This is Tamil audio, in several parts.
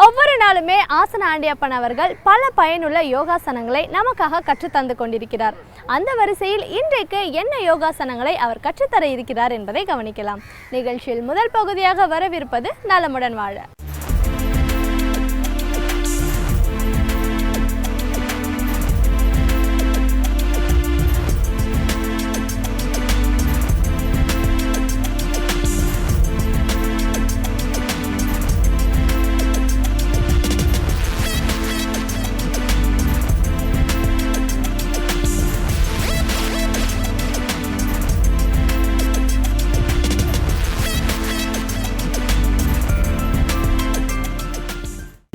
ஒவ்வொரு நாளுமே ஆசன ஆண்டியப்பன் அவர்கள் பல பயனுள்ள யோகாசனங்களை நமக்காக கற்றுத்தந்து கொண்டிருக்கிறார். அந்த வரிசையில் இன்றைக்கு என்ன யோகாசனங்களை அவர் கற்றுத்தர இருக்கிறார் என்பதை கவனிக்கலாம். நிகழ்ச்சியில் முதல் பகுதியாக வரவிருப்பது நலமுடன் வாழ.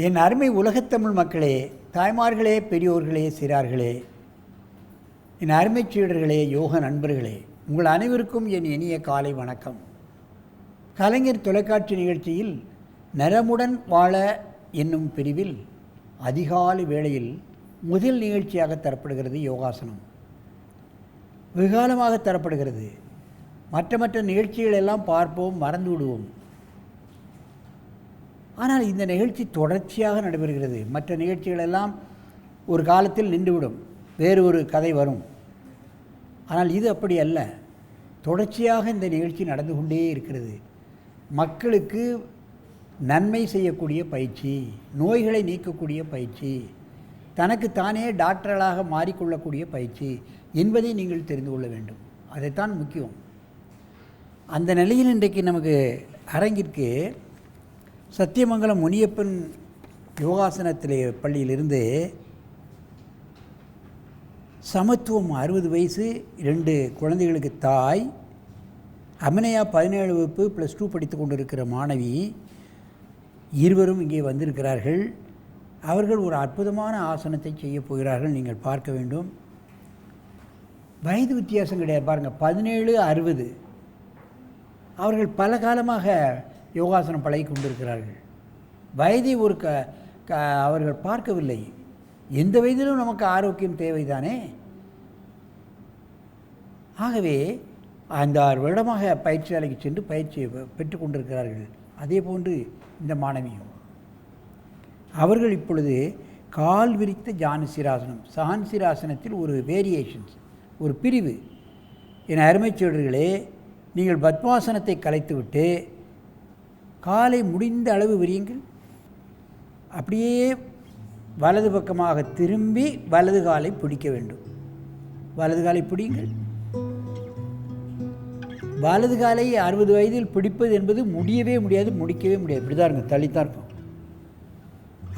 என் அருமை உலகத்தமிழ் மக்களே, தாய்மார்களே, பெரியோர்களே, சிறார்களே, என் அருமை சீடர்களே, யோக நண்பர்களே, உங்கள் அனைவருக்கும் என் இனிய காலை வணக்கம். கலைஞர் தொலைக்காட்சி நிகழ்ச்சியில் நலமுடன் வாழ என்னும் பிரிவில் அதிகாலை வேளையில் முதல் நிகழ்ச்சியாக தரப்படுகிறது யோகாசனம். வெகுகாலமாக தரப்படுகிறது. மற்ற நிகழ்ச்சிகளெல்லாம் பார்ப்போம், மறந்து விடுவோம். ஆனால் இந்த நிகழ்ச்சி தொடர்ச்சியாக நடைபெறுகிறது. மற்ற நிகழ்ச்சிகளெல்லாம் ஒரு காலத்தில் நின்றுவிடும், வேறு ஒரு கதை வரும். ஆனால் இது அப்படி அல்ல. தொடர்ச்சியாக இந்த நிகழ்ச்சி நடந்து கொண்டே இருக்கிறது. மக்களுக்கு நன்மை செய்யக்கூடிய பயிற்சி, நோய்களை நீக்கக்கூடிய பயிற்சி, தனக்கு தானே டாக்டர்களாக மாறிக்கொள்ளக்கூடிய பயிற்சி என்பதை நீங்கள் தெரிந்து கொள்ள வேண்டும். அதைத்தான் முக்கியம். அந்த நிலையில் இன்றைக்கு நமக்கு அரங்கிற்கு சத்தியமங்கலம் முனியப்பன் யோகாசனத்திலே பள்ளியிலிருந்து சமத்துவம் 60 வயசு 2 குழந்தைகளுக்கு தாய், அபிநயா 17 வகுப்பு +2 படித்து கொண்டிருக்கிற மாணவி இருவரும் இங்கே வந்திருக்கிறார்கள். அவர்கள் ஒரு அற்புதமான ஆசனத்தை செய்ய போகிறார்கள். நீங்கள் பார்க்க வேண்டும். வயது வித்தியாசம் கிடையாது. பாருங்கள், 17, 60. அவர்கள் பல காலமாக யோகாசனம் பழகி கொண்டிருக்கிறார்கள். வயதை ஒரு அவர்கள் பார்க்கவில்லை. எந்த வயதிலும் நமக்கு ஆரோக்கியம் தேவைதானே. ஆகவே அந்த 6 வருடமாக பயிற்சியாலைக்கு சென்று பயிற்சியை பெற்று கொண்டிருக்கிறார்கள். அதே போன்று இந்த மாணவியும். அவர்கள் இப்பொழுது கால் விரித்த ஜானுசிராசனம், சான்சிராசனத்தில் ஒரு வேரியேஷன்ஸ், ஒரு பிரிவு. என் அருமைச் சீடர்களே, நீங்கள் பத்மாசனத்தை கலைத்துவிட்டு காலை முடிந்த அளவு விரியுங்கள். அப்படியே வலது பக்கமாக திரும்பி வலது காலை பிடிக்க வேண்டும். வலது காலை பிடிங்கள். வலது காலை 60 வயதில் பிடிப்பது என்பது முடியவே முடியாது, முடிக்கவே முடியாது. இப்படிதான் இருக்கும், தள்ளித்தான் இருக்கும்.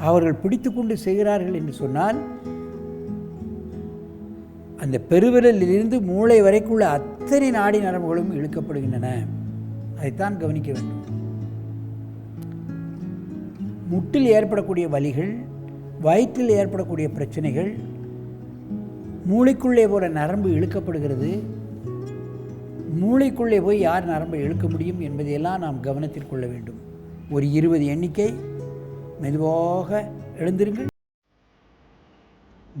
அவர்கள் பிடித்து கொண்டு செய்கிறார்கள் என்று சொன்னால் அந்த பெருவிரலிலிருந்து மூளை வரைக்குள்ள அத்தனை நாடி நரம்புகளும் இழுக்கப்படுகின்றன. அதைத்தான் கவனிக்க வேண்டும். முட்டில் ஏற்படக்கூடிய வலிகள், வயிற்றில் ஏற்படக்கூடிய பிரச்சனைகள், மூளைக்குள்ளே போகிற நரம்பு இழுக்கப்படுகிறது. மூளைக்குள்ளே போய் யார் நரம்பை இழுக்க முடியும் என்பதையெல்லாம் நாம் கவனத்தில் கொள்ள வேண்டும். ஒரு 20 எண்ணிக்கை. மெதுவாக எழுந்திருங்கள்.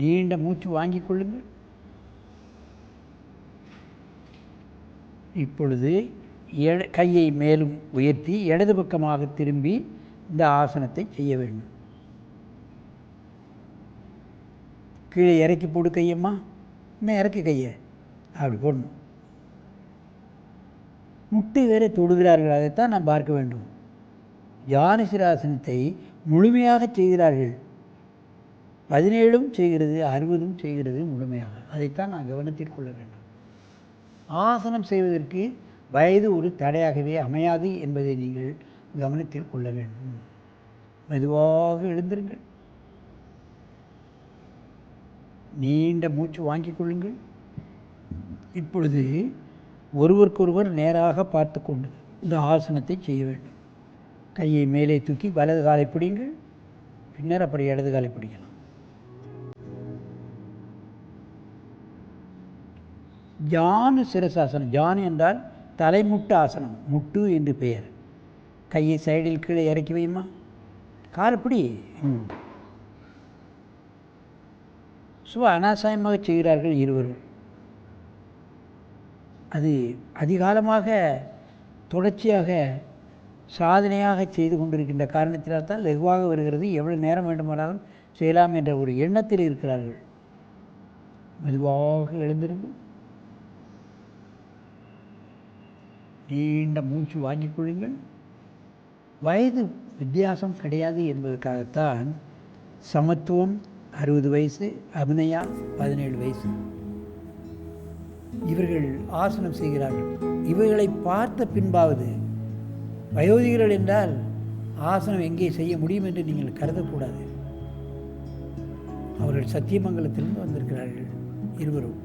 நீண்ட மூச்சு வாங்கிக் கொள்ளுங்கள். இப்பொழுது கையை மேலும் உயர்த்தி இடது பக்கமாக திரும்பி இந்த ஆசனத்தை செய்ய வேண்டும். கீழே இறக்கி போடு கையம்மா. இன்னும் இறக்கி கையை அப்படி போடணும். முட்டு வேற தொடுகிறார்கள். அதைத்தான் நாம் பார்க்க வேண்டும். ஜானுசிராசனத்தை முழுமையாக செய்கிறார்கள். 17 செய்கிறது, 60 செய்கிறது முழுமையாக. அதைத்தான் நான் கவனத்தில் கொள்ள வேண்டும். ஆசனம் செய்வதற்கு வயது ஒரு தடையாகவே அமையாது என்பதை நீங்கள் கவனத்தில் கொள்ள வேண்டும். மெதுவாக எழுந்திருங்கள். நீண்ட மூச்சு வாங்கிக் கொள்ளுங்கள். இப்பொழுது ஒருவருக்கொருவர் நேராக பார்த்து கொண்டு இந்த ஆசனத்தை செய்ய வேண்டும். கையை மேலே தூக்கி வலது காலை பிடிங்கள். பின்னர் அப்படி இடது காலை பிடிக்கலாம். ஜானு சிரசாசனம். ஜானு என்றால் தலைமுட்டு ஆசனம், முட்டு என்று பெயர். கையை சைடில் கீழே இறக்கி வையுமா, காலப்படி சும்மா அனாசாயமாக செய்கிறார்கள் இருவரும். அது அதிகாலமாக தொடர்ச்சியாக சாதனையாக செய்து கொண்டிருக்கின்ற காரணத்தினால் தான் வெகுவாக வருகிறது. எவ்வளவு நேரம் வேண்டுமானாலும் செய்யலாம் என்ற ஒரு எண்ணத்தில் இருக்கிறார்கள். மெதுவாக எழுந்திருங்கள், நீண்ட மூச்சு வாங்கிக் கொள்ளுங்கள். வயது வித்தியாசம் கிடையாது என்பதற்காகத்தான் சமத்துவம் 60 வயசு, அபிநயா 17 வயசு. இவர்கள் ஆசனம் செய்கிறார்கள். இவர்களை பார்த்த பின்பாவது வயோதிகர்கள் என்றால் ஆசனம் எங்கே செய்ய முடியும் என்று நீங்கள் கருதக்கூடாது. அவர்கள் சத்தியமங்கலத்திலிருந்து வந்திருக்கிறார்கள். இருவரும்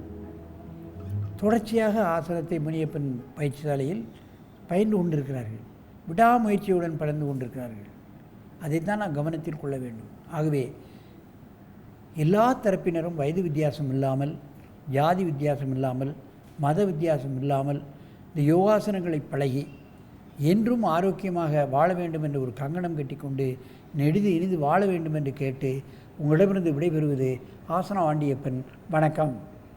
தொடர்ச்சியாக ஆசனத்தை முனியப்பன் பயிற்சி சாலையில் பயின்று கொண்டிருக்கிறார்கள். விடாமுயற்சியுடன் பறந்து கொண்டிருக்கிறார்கள். அதைத்தான் நான் கவனத்தில் கொள்ள வேண்டும். ஆகவே எல்லா தரப்பினரும் வயது வித்தியாசம் இல்லாமல், ஜாதி வித்தியாசம் இல்லாமல், மத வித்தியாசம் இல்லாமல் இந்த யோகாசனங்களை பழகி என்றும் ஆரோக்கியமாக வாழ வேண்டும் என்று ஒரு கங்கணம் கட்டிக்கொண்டு நெடிது இனிது வாழ வேண்டும் என்று கேட்டு உங்களிடமிருந்து விடைபெறுவது ஆசனா ஆண்டியப்பன். வணக்கம்.